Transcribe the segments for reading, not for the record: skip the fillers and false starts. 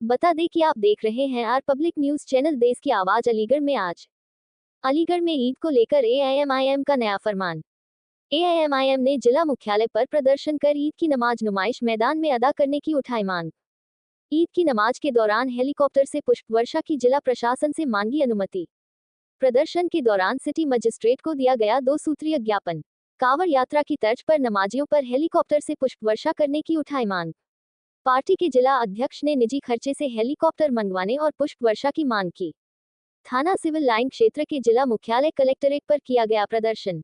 बता दें कि आप देख रहे हैं आर पब्लिक न्यूज चैनल देश की आवाज। अलीगढ़ में आज अलीगढ़ में ईद को लेकर एआईएमआईएम का नया फरमान। एआईएमआईएम ने जिला मुख्यालय पर प्रदर्शन कर ईद की नमाज नुमाइश मैदान में अदा करने की उठाई मांग। ईद की नमाज के दौरान हेलीकॉप्टर से पुष्प वर्षा की जिला प्रशासन से मांगी अनुमति। प्रदर्शन के दौरान सिटी मजिस्ट्रेट को दिया गया 2 सूत्रीय ज्ञापन। कांवड़ यात्रा की तर्ज पर नमाजियों पर हेलीकॉप्टर से पुष्प वर्षा करने की उठाई मांग। पार्टी के जिला अध्यक्ष ने निजी खर्चे से हेलीकॉप्टर मंगवाने और पुष्प वर्षा की मांग की। थाना सिविल लाइन क्षेत्र के जिला मुख्यालय कलेक्टरेट पर किया गया प्रदर्शन।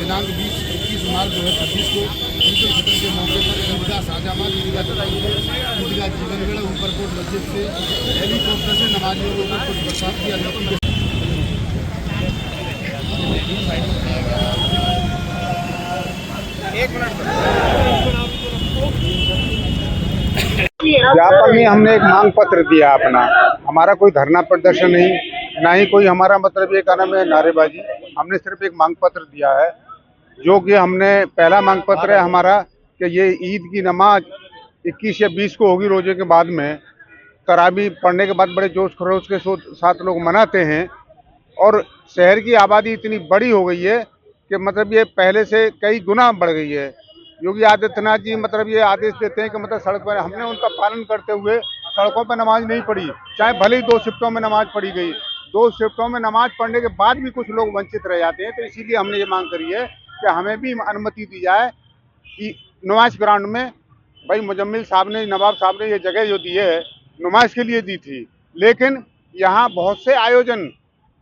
दिनांक 20-21 मार्च 2026 को ईद उल फितर के मौके पर ईदगाह शाहजहां ईदगाह जीवनगढ़ ऊपरकोट मस्जिद से हेलीकॉप्टर से नमाजियों के ऊपर कुछ बरसात की अनुमति। ज्ञापन में हमने एक मांग पत्र दिया अपना। हमारा कोई धरना प्रदर्शन नहीं, ना ही कोई हमारा मतलब ये कहना है नारेबाजी। हमने सिर्फ एक मांग पत्र दिया है, जो कि हमने पहला मांग पत्र है हमारा कि ये ईद की नमाज 21 या 20 को होगी रोजे के बाद में। तरावी पढ़ने के बाद बड़े जोश खरोश के साथ लोग मनाते हैं और शहर की आबादी इतनी बड़ी हो गई है कि मतलब ये पहले से कई गुना बढ़ गई है। योगी आदित्यनाथ जी मतलब ये आदेश देते हैं कि मतलब सड़क पर, हमने उनका पालन करते हुए सड़कों पर नमाज नहीं पढ़ी, चाहे भले ही 2 शिफ्टों में नमाज पढ़ी गई। 2 शिफ्टों में नमाज पढ़ने के बाद भी कुछ लोग वंचित रह जाते हैं, तो इसीलिए हमने ये मांग करी है कि हमें भी अनुमति दी जाए कि नुमाइश ग्राउंड में। भाई मुजम्मिल साहब ने, नवाब साहब ने ये जगह जो दी है नुमाइश के लिए दी थी, लेकिन यहाँ बहुत से आयोजन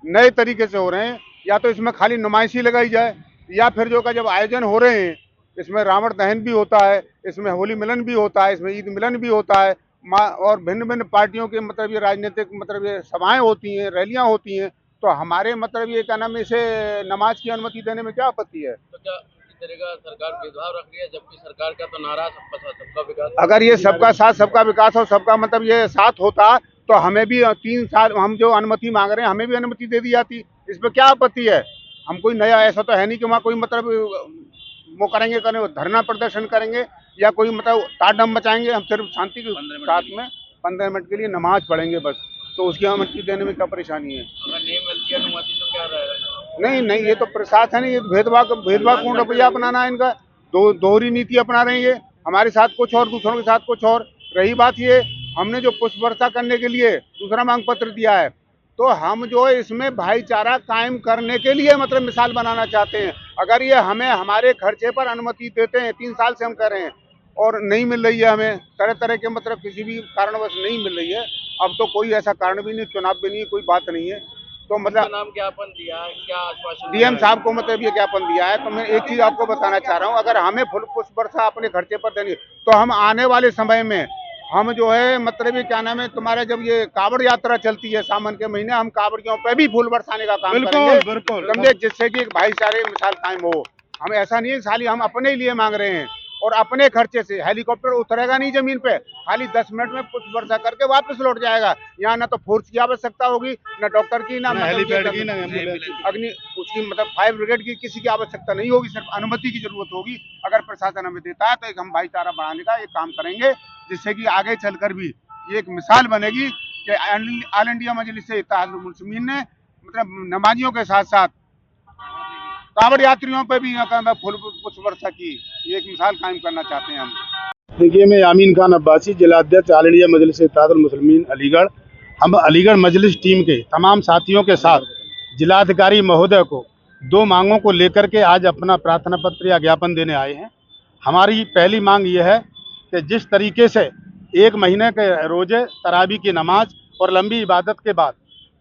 नए तरीके से हो रहे हैं। या तो इसमें खाली नुमाइश ही लगाई जाए, या फिर जो का जब आयोजन हो रहे हैं इसमें रावण दहन भी होता है, इसमें होली मिलन भी होता है, इसमें ईद मिलन भी होता है, और भिन्न भिन्न पार्टियों के मतलब ये राजनीतिक मतलब ये सभाएं होती हैं, रैलियां होती हैं। तो हमारे मतलब ये क्या नाम है, इसे नमाज की अनुमति देने में क्या आपत्ति है? तो क्या इस तरह का सरकार भेदभाव रख रही है, जबकि सरकार का तो नारा सबका साथ सबका विकास। अगर ये सबका साथ सबका विकास और सबका मतलब ये साथ होता तो हमें भी 3 साल हम जो अनुमति मांग रहे हैं हमें भी अनुमति दे दी जाती। इसमें क्या आपत्ति है? हम कोई नया ऐसा तो है नहीं कि वहाँ कोई मतलब वो करेंगे धरना प्रदर्शन करेंगे या कोई मतलब ताड़म मचाएंगे। हम सिर्फ शांति के साथ में 15 मिनट के लिए नमाज पढ़ेंगे बस। तो उसकी अनुमति देने में क्या परेशानी है? अगर नहीं मिलती अनुमति तो क्या रहेगा? नहीं, ये तो प्रशासन है, ये भेदभावपूर्ण रवैया अपनाना है इनका। दोहरी नीति अपना रहे हैं, हमारे साथ कुछ और दूसरों के साथ कुछ और। रही बात ये, हमने जो पुष्प वर्षा करने के लिए दूसरा मांग पत्र दिया है, तो हम जो है इसमें भाईचारा कायम करने के लिए मतलब मिसाल बनाना चाहते हैं। अगर ये हमें हमारे खर्चे पर अनुमति देते हैं, 3 साल से हम कर रहे हैं और नहीं मिल रही है, हमें तरह तरह के मतलब किसी भी कारणवश नहीं मिल रही है। अब तो कोई ऐसा कारण भी नहीं, चुनाव भी नहीं, कोई बात नहीं है। तो मतलब नाम ज्ञापन दिया है, क्या आश्वासन डीएम साहब को मतलब ये ज्ञापन दिया है। तो मैं एक चीज आपको बताना चाह रहा हूँ, अगर हमें फुल पुष्प वर्षा अपने खर्चे पर देनी तो हम आने वाले समय में हम जो है मतलब ये क्या नाम है, तुम्हारे जब ये कांवड़ यात्रा चलती है सावन के महीने, हम कांवड़ियों पे भी फूल बरसाने का काम करेंगे, समझे, जिससे कि भाईचारे मिसाल कायम हो। हम ऐसा नहीं है खाली हम अपने लिए मांग रहे हैं और अपने खर्चे से। हेलीकॉप्टर उतरेगा नहीं जमीन पे, खाली 10 मिनट में पुष्प वर्षा करके वापस लौट जाएगा। यहाँ ना तो फोर्स की आवश्यकता होगी, ना डॉक्टर की, ना हेलीपैड की, ना अग्नि उसकी मतलब फायर ब्रिगेड की, किसी की आवश्यकता नहीं होगी। सिर्फ अनुमति की जरूरत होगी। अगर प्रशासन हमें देता है तो एक हम भाईचारा बढ़ाने का एक काम करेंगे, जिससे कि आगे चलकर भी ये एक मिसाल बनेगी कि ऑल इंडिया मजलिस इत्तेहादुल मुस्लिमीन ने मतलब नमाजियों के साथ साथ कांवड़ यात्रियों पे भी फुल पुष्प वर्षा की एक मिसाल कायम करना चाहते हैं हम। देखिए, मैं यामीन खान अब्बासी, जिला अध्यक्ष ऑल इंडिया मजलिस इत्तेहादुल मुस्लिमीन अलीगढ़। हम अलीगढ़ मजलिस टीम के तमाम साथियों के साथ जिलाधिकारी महोदय को 2 मांगों को लेकर के आज अपना प्रार्थना पत्र या ज्ञापन देने आए हैं। हमारी पहली मांग यह है कि जिस तरीके से एक महीने के रोजे तरावी की नमाज और लंबी इबादत के बाद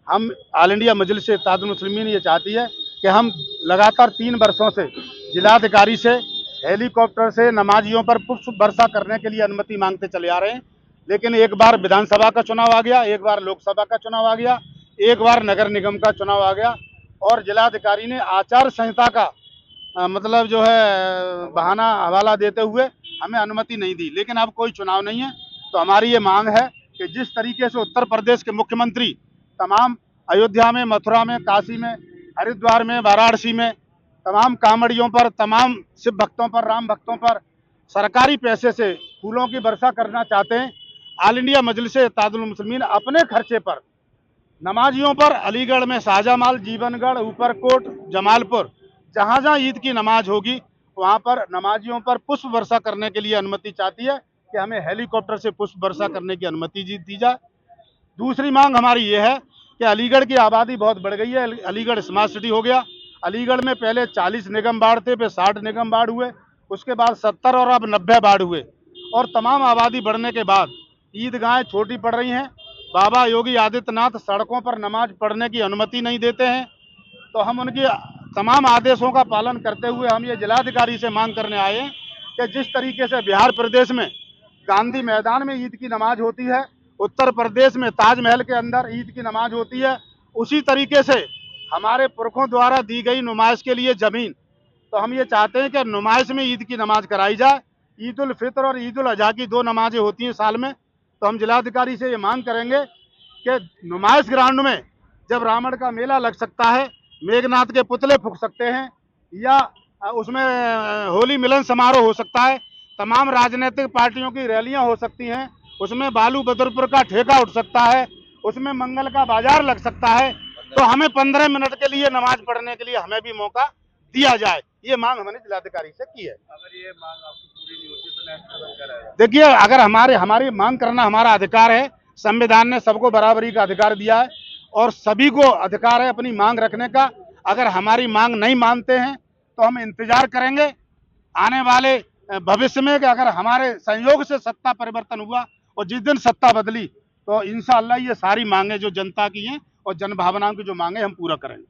हम ऑल इंडिया मजलिस इत्तेहादुल मुस्लिमीन ये चाहती है कि हम लगातार 3 वर्षों से जिलाधिकारी से हेलीकॉप्टर से नमाजियों पर पुष्प वर्षा करने के लिए अनुमति मांगते चले आ रहे हैं, लेकिन एक बार विधानसभा का चुनाव आ गया, एक बार लोकसभा का चुनाव आ गया, एक बार नगर निगम का चुनाव आ गया और जिलाधिकारी ने आचार संहिता का मतलब जो है बहाना हवाला देते हुए हमें अनुमति नहीं दी। लेकिन अब कोई चुनाव नहीं है, तो हमारी ये मांग है कि जिस तरीके से उत्तर प्रदेश के मुख्यमंत्री तमाम अयोध्या में, मथुरा में, काशी में, हरिद्वार में, वाराणसी में तमाम कांवड़ियों पर, तमाम शिव भक्तों पर, राम भक्तों पर सरकारी पैसे से फूलों की वर्षा करना चाहते हैं, ऑल इंडिया मजलिस इत्तेहादुल मुस्लिमीन अपने खर्चे पर नमाजियों पर अलीगढ़ में शाहजमाल, जीवनगढ़, ऊपरकोट, जमालपुर जहाँ जहाँ ईद की नमाज होगी वहाँ पर नमाजियों पर पुष्प वर्षा करने के लिए अनुमति चाहती है कि हमें हेलीकॉप्टर से पुष्प वर्षा करने की अनुमति दी जाए। दूसरी मांग हमारी ये है कि अलीगढ़ की आबादी बहुत बढ़ गई है, अलीगढ़ स्मार्ट सिटी हो गया। अलीगढ़ में पहले 40 निगम वार्ड थे, फिर 60 निगम वार्ड हुए, उसके बाद 70 और अब 90 वार्ड हुए और तमाम आबादी बढ़ने के बाद ईदगाहें छोटी पड़ रही हैं। बाबा योगी आदित्यनाथ सड़कों पर नमाज पढ़ने की अनुमति नहीं देते हैं, तो हम उनकी तमाम आदेशों का पालन करते हुए हम ये जिलाधिकारी से मांग करने आए हैं कि जिस तरीके से बिहार प्रदेश में गांधी मैदान में ईद की नमाज होती है, उत्तर प्रदेश में ताजमहल के अंदर ईद की नमाज होती है, उसी तरीके से हमारे पुरखों द्वारा दी गई नुमाइश के लिए ज़मीन, तो हम ये चाहते हैं कि नुमाइश में ईद की नमाज कराई जाए। ईद उल फितर और ईद उल अजहा की 2 नमाजें होती हैं साल में, तो हम जिलाधिकारी से ये मांग करेंगे कि नुमाइश ग्राउंड में जब रावण का मेला लग सकता है, मेघनाथ के पुतले फूंक सकते हैं या उसमें होली मिलन समारोह हो सकता है, तमाम राजनीतिक पार्टियों की रैलियां हो सकती हैं, उसमें बालू बदरपुर का ठेका उठ सकता है, उसमें मंगल का बाजार लग सकता है, तो हमें 15 मिनट के लिए नमाज पढ़ने के लिए हमें भी मौका दिया जाए। ये मांग हमने जिलाधिकारी से की है। अगर ये मांग आपकी पूरी नहीं होती तो नेक्स्ट कदम क्या रहेगा? देखिए, अगर हमारी मांग करना हमारा अधिकार है, संविधान ने सबको बराबरी का अधिकार दिया है और सभी को अधिकार है अपनी मांग रखने का। अगर हमारी मांग नहीं मानते हैं तो हम इंतजार करेंगे आने वाले भविष्य में कि अगर हमारे संयोग से सत्ता परिवर्तन हुआ और जिस दिन सत्ता बदली तो इंशाअल्लाह ये सारी मांगे जो जनता की हैं और जन भावनाओं की जो मांगे हम पूरा करेंगे।